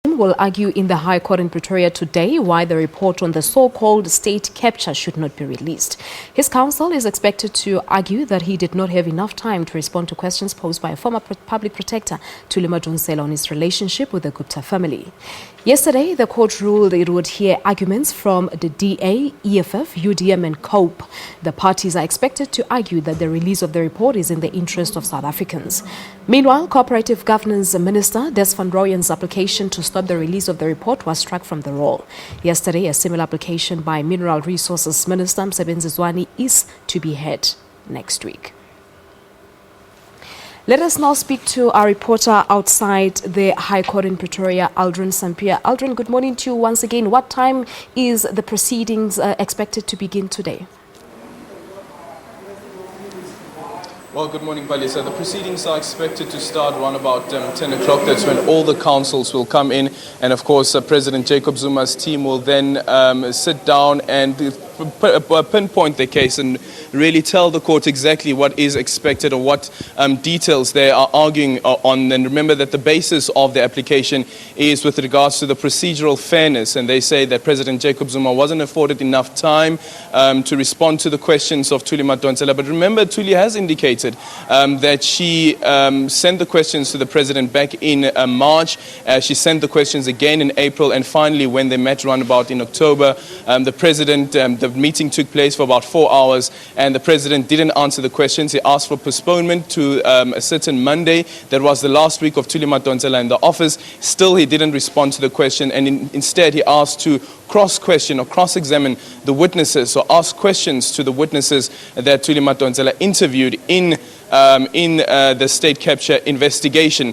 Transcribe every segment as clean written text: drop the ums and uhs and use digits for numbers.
will argue in the High Court in Pretoria today why the report on the so-called state capture should not be released. His counsel is expected to argue that he did not have enough time to respond to questions posed by a former public protector, Thuli Mandosela, on his relationship with the Gupta family. Yesterday, the court ruled it would hear arguments from the DA, EFF, UDM and COPE. The parties are expected to argue that the release of the report is in the interest of South Africans. Meanwhile, Cooperative Governance Minister Des van Rooyen's application to stop the release of the report was struck from the roll. Yesterday, a similar application by Mineral Resources Minister Jacob Zuma is to be heard next week. Let us now speak to our reporter outside the High Court in Pretoria, Aldrin Sampier. Aldrin, good morning to you once again. What time is the proceedings expected to begin today? Well, good morning, Balisa. The proceedings are expected to start around about 10 o'clock. That's when all the counsels will come in. And, of course, President Jacob Zuma's team will then sit down and pinpoint the case and really tell the court exactly what is expected or what details they are arguing on. And remember that the basis of the application is with regards to the procedural fairness. And they say that President Jacob Zuma wasn't afforded enough time to respond to the questions of Thuli Mandosela. But remember, Thuli has indicated that she sent the questions to the president back in March. She sent the questions again in April. And finally, when they met roundabout in October, the meeting took place for about 4 hours. And the president didn't answer the questions. He asked for postponement to a certain Monday. That was the last week of Thuli Mandosela in the office. Still, he didn't respond to the question. And instead, he asked to cross-question or cross-examine the witnesses, or ask questions to the witnesses that Thuli Mandosela interviewed in the state capture investigation.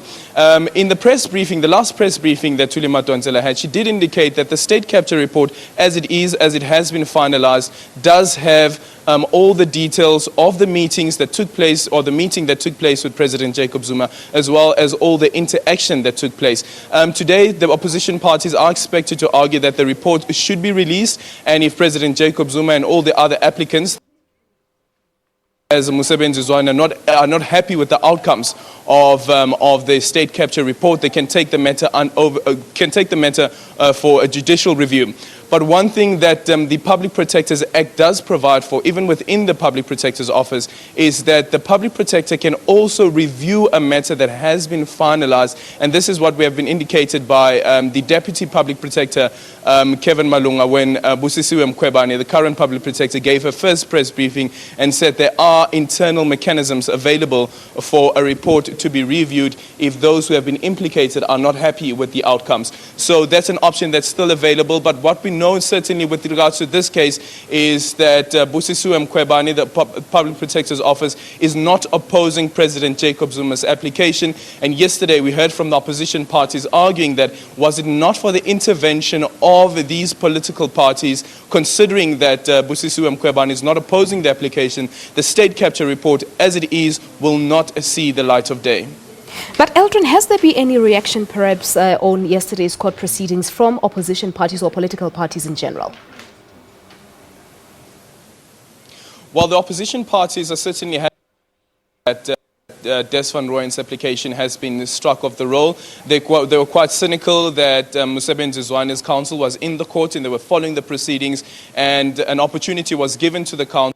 In the press briefing, the last press briefing that Thuli Mandosela had, she did indicate that the state capture report, as it has been finalized, does have all the details of the meetings that took place, or the meeting that took place with President Jacob Zuma, as well as all the interaction that took place. Today, the opposition parties are expected to argue that the report should be released, and if President Jacob Zuma and all the other applicants as are not happy with the outcomes of the state capture report, they can take the matter for a judicial review. But one thing that the Public Protectors Act does provide for, even within the Public Protector's Office, is that the Public Protector can also review a matter that has been finalized. And this is what we have been indicated by the Deputy Public Protector, Kevin Malunga, when Busisiwe Mkhwebane, the current Public Protector, gave her first press briefing and said there are internal mechanisms available for a report to be reviewed if those who have been implicated are not happy with the outcomes. So that's an option that's still available. But what we know certainly with regards to this case is that Busisiwe Mkhwebane, the Public Protector's Office, is not opposing President Jacob Zuma's application. And yesterday we heard from the opposition parties arguing that was it not for the intervention of these political parties, considering that Busisiwe Mkhwebane is not opposing the application, the state capture report as it is will not see the light of day. But Eldrin, has there been any reaction perhaps on yesterday's court proceedings from opposition parties or political parties in general? Well, the opposition parties are certainly happy that Des van Rooyen's application has been struck off the roll. They were quite cynical that Mosebenzizwane's counsel was in the court and they were following the proceedings, and an opportunity was given to the counsel.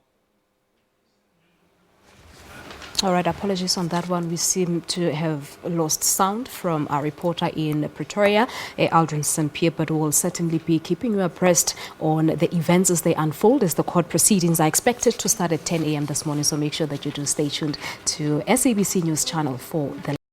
All right, apologies on that one. We seem to have lost sound from our reporter in Pretoria, Aldrin Sampier, but we will certainly be keeping you abreast on the events as they unfold, as the court proceedings are expected to start at 10 a.m. this morning. So make sure that you do stay tuned to SABC News Channel for the